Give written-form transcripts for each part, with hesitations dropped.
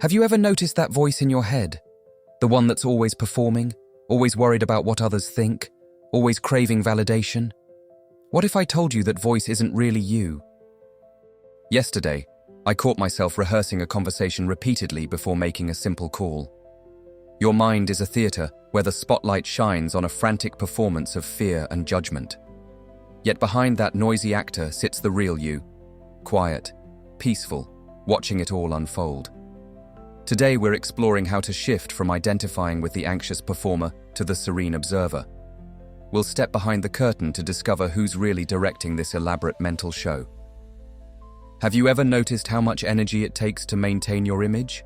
Have you ever noticed that voice in your head? The one that's always performing, always worried about what others think, always craving validation? What if I told you that voice isn't really you? Yesterday, I caught myself rehearsing a conversation repeatedly before making a simple call. Your mind is a theater where the spotlight shines on a frantic performance of fear and judgment. Yet behind that noisy actor sits the real you, quiet, peaceful, watching it all unfold. Today we're exploring how to shift from identifying with the anxious performer to the serene observer. We'll step behind the curtain to discover who's really directing this elaborate mental show. Have you ever noticed how much energy it takes to maintain your image?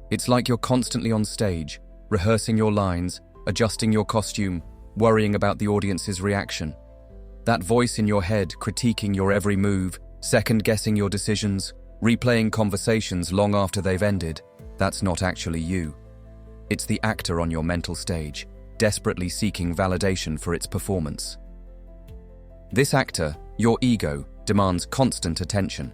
It's like you're constantly on stage, rehearsing your lines, adjusting your costume, worrying about the audience's reaction. That voice in your head critiquing your every move, second-guessing your decisions, replaying conversations long after they've ended, that's not actually you. It's the actor on your mental stage, desperately seeking validation for its performance. This actor, your ego, demands constant attention.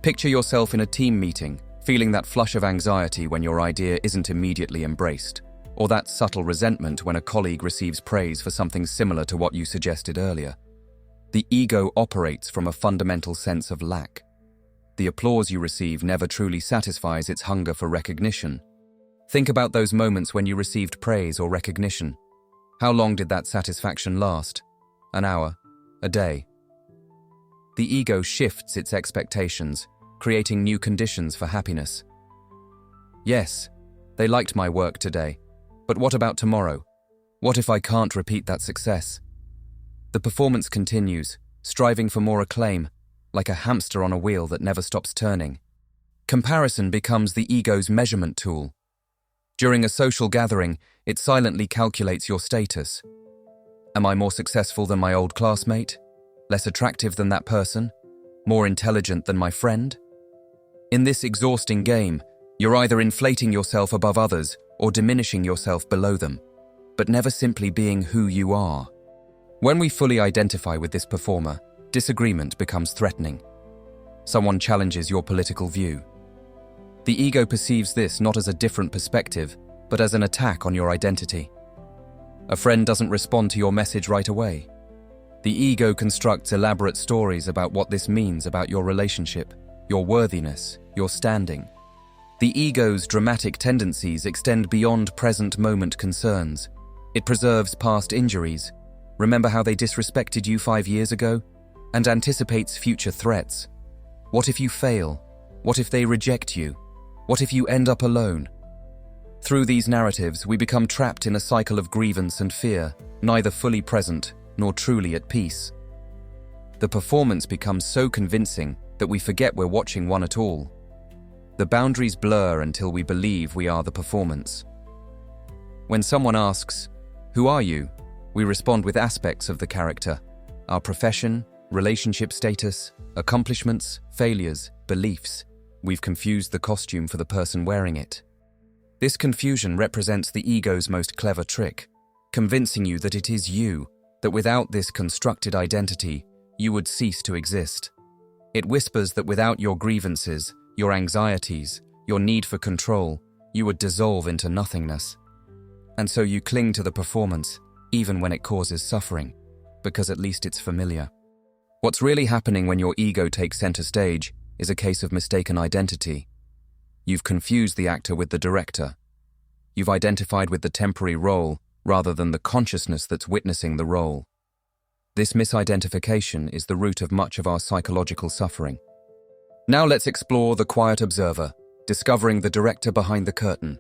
Picture yourself in a team meeting, feeling that flush of anxiety when your idea isn't immediately embraced, or that subtle resentment when a colleague receives praise for something similar to what you suggested earlier. The ego operates from a fundamental sense of lack. The applause you receive never truly satisfies its hunger for recognition. Think about those moments when you received praise or recognition. How long did that satisfaction last? An hour? A day? The ego shifts its expectations, creating new conditions for happiness. Yes, they liked my work today, but what about tomorrow? What if I can't repeat that success? The performance continues, striving for more acclaim, like a hamster on a wheel that never stops turning. Comparison becomes the ego's measurement tool. During a social gathering, it silently calculates your status. Am I more successful than my old classmate? Less attractive than that person? More intelligent than my friend? In this exhausting game, you're either inflating yourself above others or diminishing yourself below them, but never simply being who you are. When we fully identify with this performer, disagreement becomes threatening. Someone challenges your political view. The ego perceives this not as a different perspective, but as an attack on your identity. A friend doesn't respond to your message right away. The ego constructs elaborate stories about what this means about your relationship, your worthiness, your standing. The ego's dramatic tendencies extend beyond present moment concerns. It preserves past injuries. Remember how they disrespected you 5 years ago? And anticipates future threats. What if you fail? What if they reject you? What if you end up alone? Through these narratives, we become trapped in a cycle of grievance and fear, neither fully present nor truly at peace. The performance becomes so convincing that we forget we're watching one at all. The boundaries blur until we believe we are the performance. When someone asks, "Who are you?" we respond with aspects of the character: our profession, relationship status, accomplishments, failures, beliefs. We've confused the costume for the person wearing it. This confusion represents the ego's most clever trick, convincing you that it is you, that without this constructed identity, you would cease to exist. It whispers that without your grievances, your anxieties, your need for control, you would dissolve into nothingness. And so you cling to the performance, even when it causes suffering, because at least it's familiar. What's really happening when your ego takes center stage is a case of mistaken identity. You've confused the actor with the director. You've identified with the temporary role rather than the consciousness that's witnessing the role. This misidentification is the root of much of our psychological suffering. Now let's explore the quiet observer, discovering the director behind the curtain.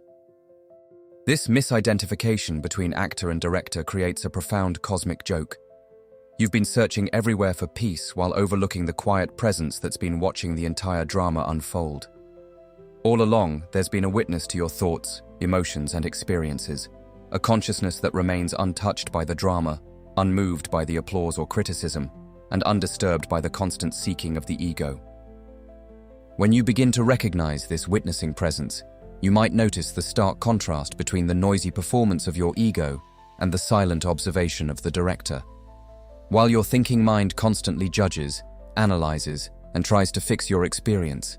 This misidentification between actor and director creates a profound cosmic joke. You've been searching everywhere for peace while overlooking the quiet presence that's been watching the entire drama unfold. All along, there's been a witness to your thoughts, emotions, and experiences, a consciousness that remains untouched by the drama, unmoved by the applause or criticism, and undisturbed by the constant seeking of the ego. When you begin to recognize this witnessing presence, you might notice the stark contrast between the noisy performance of your ego and the silent observation of the director. While your thinking mind constantly judges, analyzes, and tries to fix your experience,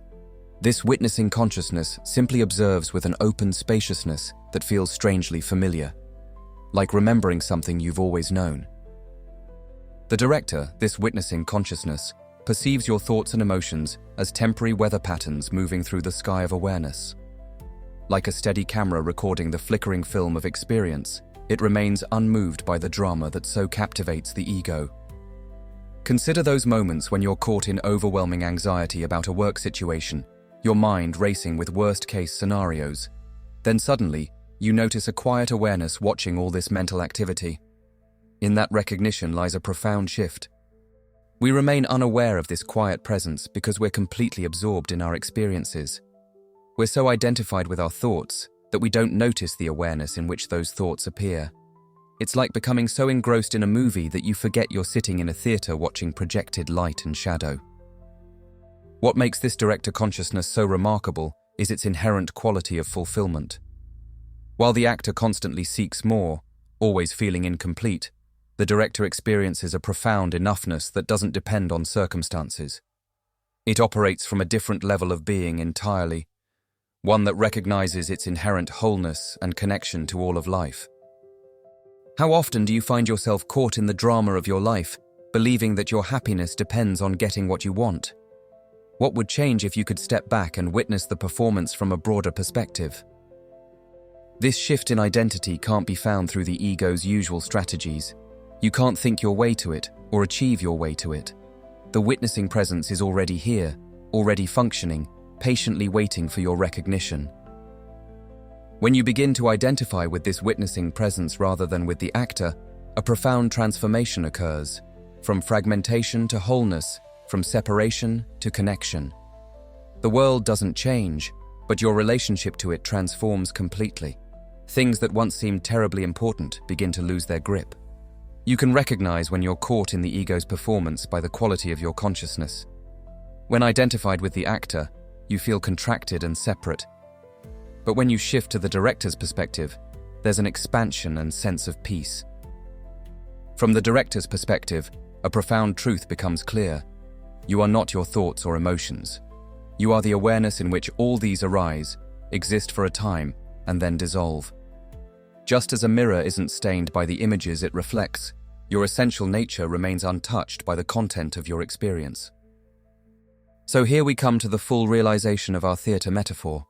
This witnessing consciousness simply observes with an open spaciousness that feels strangely familiar, like remembering something you've always known. The director, this witnessing consciousness, perceives your thoughts and emotions as temporary weather patterns moving through the sky of awareness. Like a steady camera recording the flickering film of experience, it remains unmoved by the drama that so captivates the ego. Consider those moments when you're caught in overwhelming anxiety about a work situation, your mind racing with worst-case scenarios. Then suddenly, you notice a quiet awareness watching all this mental activity. In that recognition lies a profound shift. We remain unaware of this quiet presence because we're completely absorbed in our experiences. We're so identified with our thoughts that we don't notice the awareness in which those thoughts appear. It's like becoming so engrossed in a movie that you forget you're sitting in a theater watching projected light and shadow. What makes this director consciousness so remarkable is its inherent quality of fulfillment. While the actor constantly seeks more, always feeling incomplete, the director experiences a profound enoughness that doesn't depend on circumstances. It operates from a different level of being entirely, one that recognizes its inherent wholeness and connection to all of life. How often do you find yourself caught in the drama of your life, believing that your happiness depends on getting what you want? What would change if you could step back and witness the performance from a broader perspective? This shift in identity can't be found through the ego's usual strategies. You can't think your way to it or achieve your way to it. The witnessing presence is already here, already functioning, patiently waiting for your recognition. When you begin to identify with this witnessing presence rather than with the actor, a profound transformation occurs, from fragmentation to wholeness, from separation to connection. The world doesn't change, but your relationship to it transforms completely. Things that once seemed terribly important begin to lose their grip. You can recognize when you're caught in the ego's performance by the quality of your consciousness. When identified with the actor, you feel contracted and separate. But when you shift to the director's perspective, there's an expansion and sense of peace. From the director's perspective, a profound truth becomes clear. You are not your thoughts or emotions. You are the awareness in which all these arise, exist for a time, and then dissolve. Just as a mirror isn't stained by the images it reflects, your essential nature remains untouched by the content of your experience. So here we come to the full realization of our theater metaphor.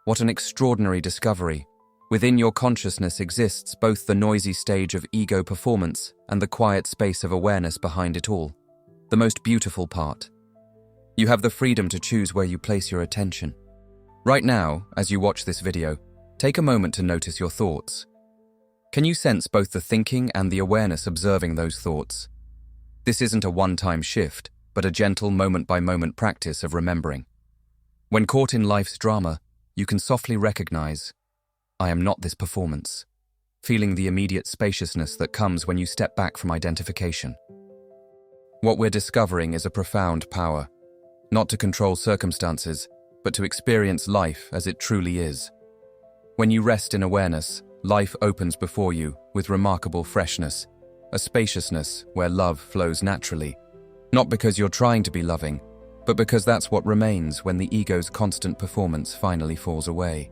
What an extraordinary discovery. Within your consciousness exists both the noisy stage of ego performance and the quiet space of awareness behind it all. The most beautiful part. You have the freedom to choose where you place your attention. Right now, as you watch this video, take a moment to notice your thoughts. Can you sense both the thinking and the awareness observing those thoughts? This isn't a one-time shift, but a gentle moment-by-moment practice of remembering. When caught in life's drama, you can softly recognize, I am not this performance, feeling the immediate spaciousness that comes when you step back from identification. What we're discovering is a profound power, not to control circumstances, but to experience life as it truly is. When you rest in awareness, life opens before you with remarkable freshness, a spaciousness where love flows naturally, not because you're trying to be loving, but because that's what remains when the ego's constant performance finally falls away.